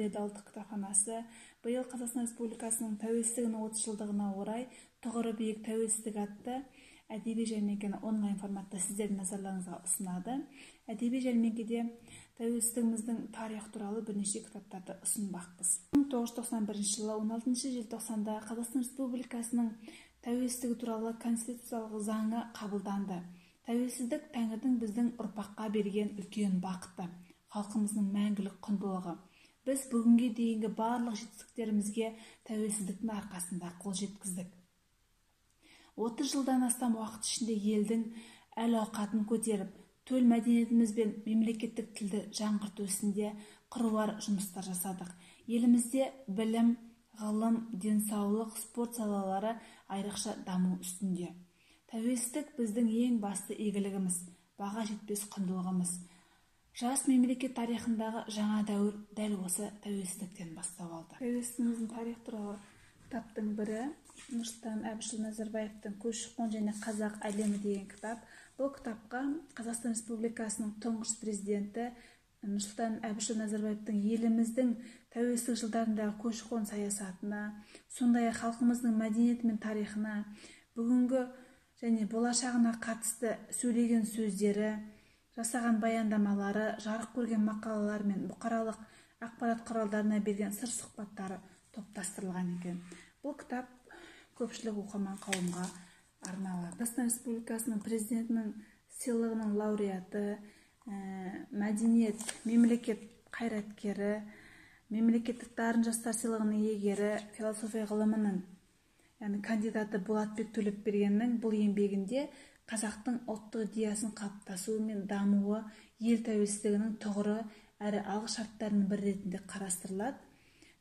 берді ұлттық кітапханасы биыл Қазақстан Республикасының тәуелсіздігінің 30 жылдығына орай тұғыры биік тәуелсіздік атты әдеби жәрмеңкені онлайн форматта сіздердің назарларыңызға ұсынады. Әдеби жәрмеңкеде тәуелсіздігіміздің тарих туралы бірнеше кітаптарды ұсынбақпыз. 1991 жылы 16 желтоқсанда Қазақстан Республикасының тәуелсіздігі туралы конституциялық заңы қабылданды. Тәуелсіздік Тәңірдің біздің ұрпаққа берген үлкен бақыты, халқымыздың мәңгілік құндылығы. Біз бүгінге дейінгі барлық жетістіктерімізге тәуелсіздіктің арқасында қол жеткіздік. 30 жылдан астам уақыт ішінде елдің әл-ауқатын көтеріп, төл мәдениетіміз бен мемлекеттік тілді жаңғырту ісінде қыруар жұмыстар жасадық. Елімізде білім, ғылым, денсаулық, спорт салалары айрықша даму үстінде. Тәуелсіздік біздің ең басты игілігіміз, баға жетпес құндылығымыз. Жас мемлекет тарихындағы жаңа дәуір дәл осы тәуелсіздіктен бастау алды. Тәуелсіздігіміздің тарих туралы кітаптың бірі Нұрсұлтан Әбішұлы Назарбаевтың «Көші-қон және қазақ әлемі» деген кітап. Бұл кітапқа Қазақстан Республикасының тұңғыш президенті Нұрсұлтан Әбішұлы Назарбаевтың еліміздің тәуелсіздік жылдарындағы көші-қон саясатына, сондай-ақ халқымыздың мәдениеті мен тарихына, бүгінгі және болашағына қатысты сөйлеген сөздері, жасаған баяндамалары, жарық көрген мақалалар мен бұқаралық ақпарат құралдарына берген сыр сұхбаттары топтастырылған екен. Бұл кітап көпшілік оқырман қауымға арналады. Қазақстан Республикасының президентінің сыйлығының лауреаты, мәдениет, мемлекет қайраткері, мемлекеттік дарын жастар сыйлығының иегері, философия ғылымының кандидаты Болатбек Төлепбергеннің бұл еңбегінде қазақтың ұлттық идеясын қалыптасуы мен дамуы ел тәуелсіздігінің тұғыры әрі алғышарттарының бір ретінде қарастырылады.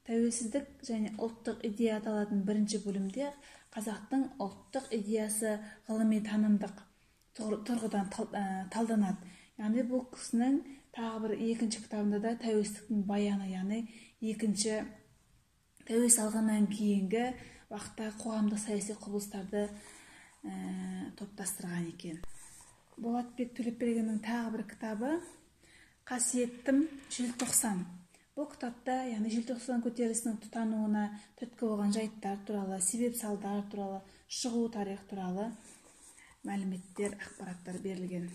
Тәуелсіздік және ұлттық идея аталатын бірінші бөлімде қазақтың ұлттық идеясы ғылыми танымдық тұрғыдан талданады. Яғни бұл кісінің тағы бір екінші кітабында да тәуелсіздіктің баяны, яғни екінші тәуелсіз алғаннан кейінгі уақытта қоғамдық саяси құбылыстарды топтастырған екен. Болатбек Төлепбергеннің тағы бір кітабы «Қасиеттім желтоқсан». Бұл кітапта желтоқсан көтерілісінің тұтануына түрткі болған жайттар туралы, себеп салдар туралы, шығу тарих туралы мәліметтер, ақпараттар берілген.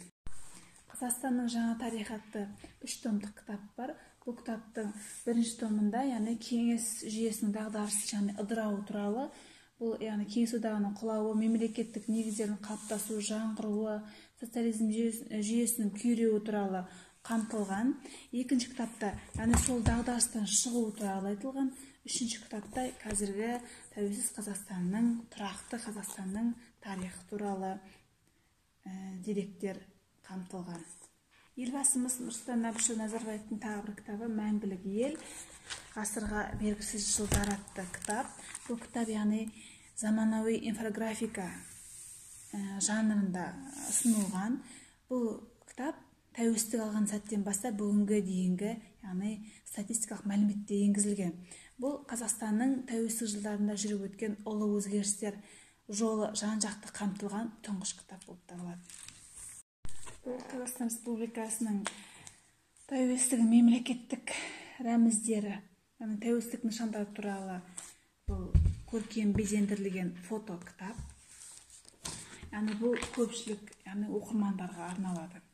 Қазақстанның жаңа тарихы атты 3 томдық кітап бар. Бұл кітаптың бірінші томында кеңес жүйесінің дағдарысы ыдырауы туралы, бұл кеңес одағының құлауы, мемлекеттік негіздердің қалыптасуы, жаңғыруы, социализм жүйесінің күйреуі туралы қамтылған. Екінші кітапта сол дағдарыстан шығу туралы айтылған. Үшінші кітапта қазіргі тәуелсіз Қазақстанның, тұрақты Қазақстанның тарихы туралы деректер қамтылған. Елбасымыз Нұрсұлтан Әбішұлы Назарбаевтың тағы бір кітабы «Мәңгілік ел. Ғасырға бергісіз жылдар» атты кітап. Бұл кітап заманауи инфографика жанрында ұсынылған. Бұл кітап тәуелсіздік алған сәттен бастап бүгінгі дейінгі статистикалық мәліметте енгізілген. Бұл Қазақстанның тәуелсіздік жылдарында жүріп өткен ұлы өзгерістер жолы жан-жақты қамтылған тұңғыш кітап болып табылады. Бұл Қазақстан Республикасының тәуелсіздік мемлекеттік рәміздері, тәуелсіздік нышандары туралы бұл көркем безендірілген фото кітап. Бұл көпшілік оқырмандарға арналады.